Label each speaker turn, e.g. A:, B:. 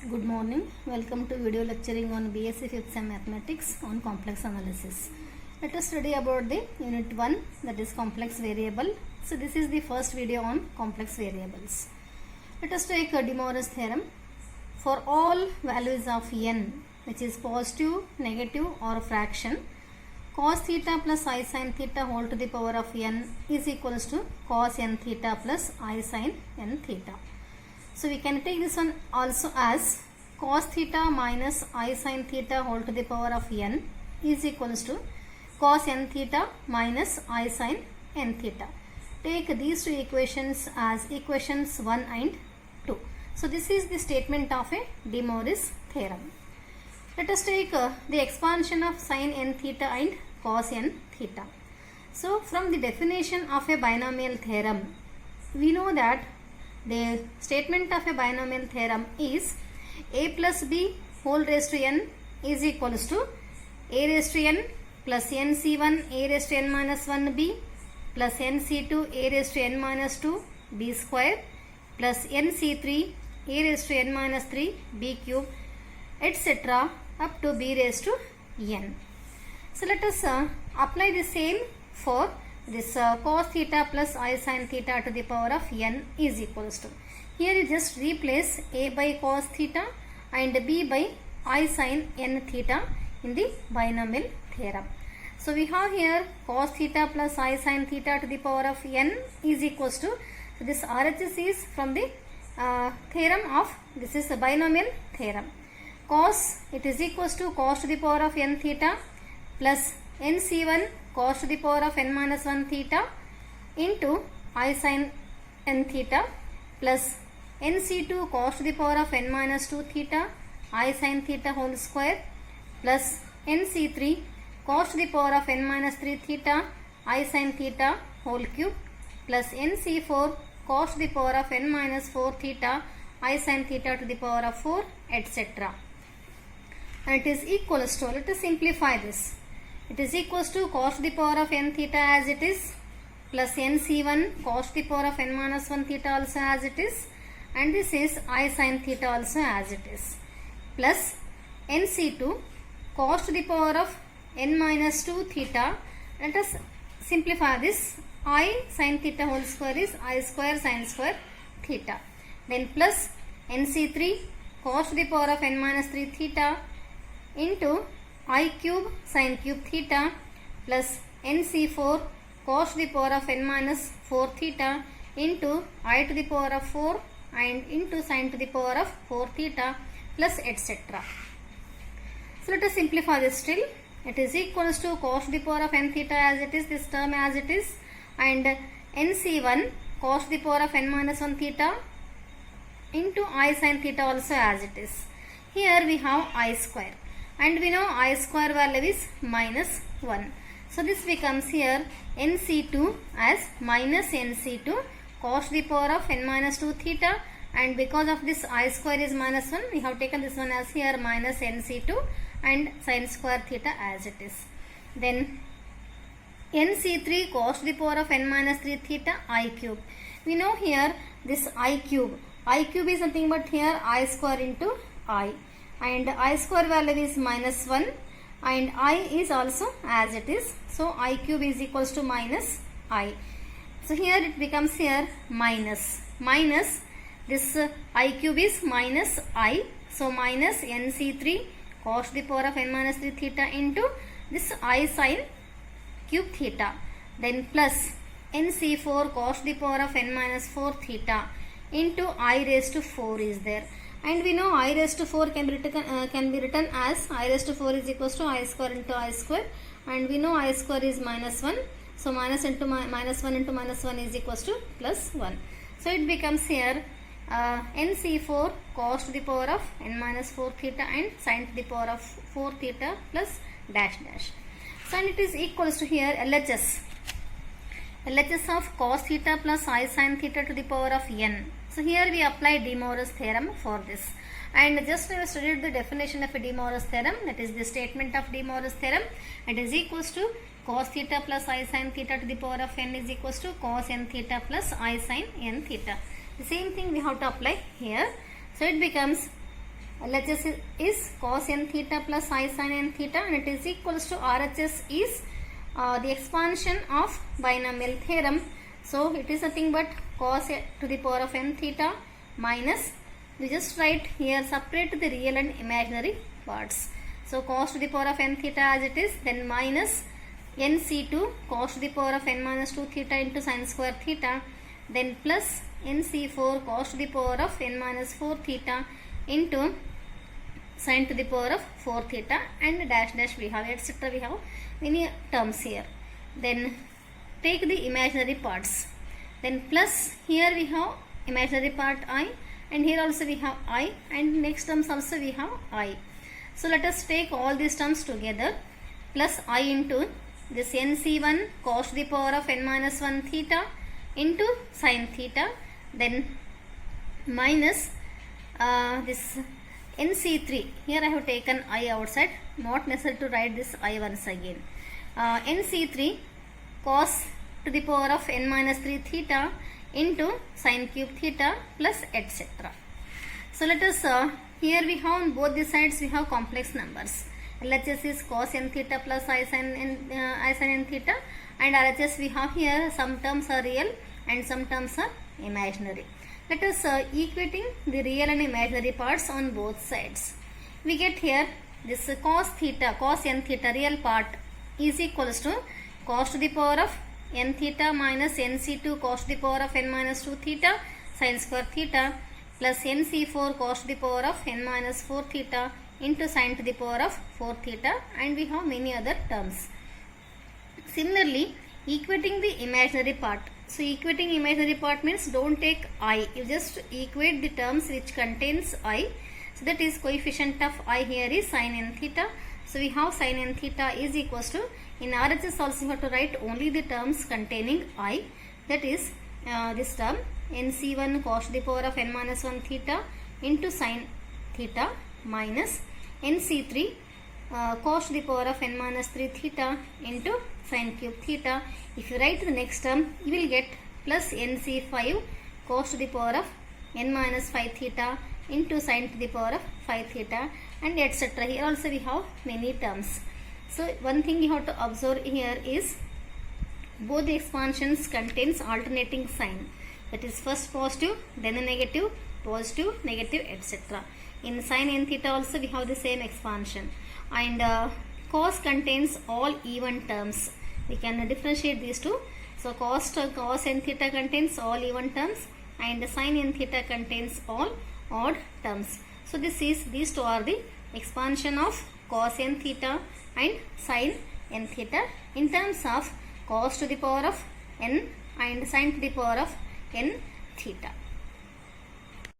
A: Good morning. Welcome to video lecturing on BSc 5th Sem Mathematics on complex analysis. Let us study about the unit 1, that is complex variable. So this is the first video on complex variables. Let us take De Moivre's theorem. For all values of n, which is positive, negative or fraction, cos theta plus I sin theta whole to the power of n is equals to cos n theta plus I sin n theta. So we can take this one also as cos theta minus I sin theta whole to the power of n is equals to cos n theta minus I sin n theta. Take these two equations as equations 1 and 2. So this is the statement of a De Moivre's theorem. Let us take the expansion of sin n theta and cos n theta. So from the definition of a binomial theorem, we know that the statement of a binomial theorem is a plus b whole raised to n is equals to a raised to n plus nc1 a raised to n minus 1b plus nc2 a raised to n minus 2 b square plus nc3 a raised to n minus 3 b cube etc. up to b raised to n. So let us apply the same for this cos theta plus I sin theta to the power of n is equals to. Here you just replace a by cos theta and b by I sin n theta in the binomial theorem. So we have here cos theta plus I sin theta to the power of n is equals to, so this RHS is from the theorem of, this is the binomial theorem. Cos, it is equals to cos to the power of n theta plus nc1 cos to the power of n minus 1 theta into I sin n theta plus nc2 cos to the power of n minus 2 theta I sin theta whole square plus nc3 cos to the power of n minus 3 theta I sin theta whole cube plus nc4 cos to the power of n minus 4 theta I sin theta to the power of 4 etc. And it is equals to, let us simplify this. It is equals to cos to the power of n theta as it is plus nc1 cos to the power of n minus 1 theta also as it is, and this is I sin theta also as it is, plus nc2 cos to the power of n minus 2 theta. Let us simplify this. I sin theta whole square is I square sin square theta, then plus nc3 cos to the power of n minus 3 theta into I cube sin cube theta plus nc4 cos to the power of n minus 4 theta into I to the power of 4 and into sin to the power of 4 theta plus etc. So let us simplify this still. It is equals to cos to the power of n theta as it is, this term as it is, and nc1 cos to the power of n minus 1 theta into I sin theta also as it is. Here we have I square, and we know I square value is minus 1. So this becomes here nc2 as minus nc2 cos to the power of n minus 2 theta, and because of this I square is minus 1, we have taken this one as here minus nc2 and sin square theta as it is. Then nc3 cos to the power of n minus 3 theta I cube. We know here this I cube is nothing but here I square into I, and I square value is minus 1 and I is also as it is, so I cube is equals to minus I. So here it becomes here minus this I cube is minus I, so minus nc3 cos to the power of n minus 3 theta into this I sin cube theta, then plus nc4 cos to the power of n minus 4 theta into I raised to 4 is there, and we know I raised to 4 can be written as I raised to 4 is equals to I square into I square, and we know I square is minus 1, so minus into minus 1 into minus 1 is equals to plus 1. So it becomes here nc4 cos to the power of n minus 4 theta and sin to the power of 4 theta plus dash dash. So and it is equals to here LHS of cos theta plus I sin theta to the power of n. So here we apply De Moivre's theorem for this, and just I studied the definition of a De Moivre's theorem, that is the statement of De Moivre's theorem. It is equals to cos theta plus I sin theta to the power of n is equals to cos n theta plus I sin n theta. The same thing we have to apply here. So it becomes LHS is cos n theta plus I sin n theta, and it is equals to RHS is the expansion of binomial theorem. So it is nothing but cos to the power of n theta minus, we just write here, separate the real and imaginary parts. So cos to the power of n theta as it is, then minus nc2 cos to the power of n minus 2 theta into sin square theta, then plus nc4 cos to the power of n minus 4 theta into sin to the power of 4 theta, and dash dash we have, etc. We have many terms here. Then take the imaginary parts, then plus here we have imaginary part I, and here also we have I, and next terms also we have I. So let us take all these terms together, plus I into this nc1 cos to the power of n minus 1 theta into sin theta, then minus this nc3, here I have taken I outside, not necessary to write this I once again. nc3 cos to the power of n minus 3 theta into sin cube theta plus etc. So let us, here we have on both the sides we have complex numbers. LHS is cos n theta plus I sin n theta, and RHS we have here some terms are real and some terms are imaginary. Let us equating the real and imaginary parts on both sides. We get here this cos theta, cos n theta real part is equals to cos to the power of n theta minus nc2 cos to the power of n minus 2 theta sin square theta plus nc4 cos to the power of n minus 4 theta into sin to the power of 4 theta, and we have many other terms. Similarly, equating the imaginary part. So equating imaginary part means don't take I, you just equate the terms which contains I. So that is coefficient of I here is sin n theta. So we have sin n theta is equals to, in RHS also you have to write only the terms containing I, that is this term nc1 cos to the power of n minus 1 theta into sin theta minus nc3 cos to the power of n minus 3 theta into sin cube theta. If you write the next term, you will get plus nc5 cos to the power of n minus 5 theta into sin to the power of 5 theta, and etc. Here also we have many terms. So one thing you have to observe here is both the expansions contains alternating sign, that is first positive, then a negative, positive, negative, etc. In sin n theta also we have the same expansion, and cos contains all even terms. We can differentiate these two. So cos n theta contains all even terms, and sin n theta contains all odd terms. So these two are the expansion of cos n theta and sin n theta in terms of cos to the power of n and sin to the power of n theta.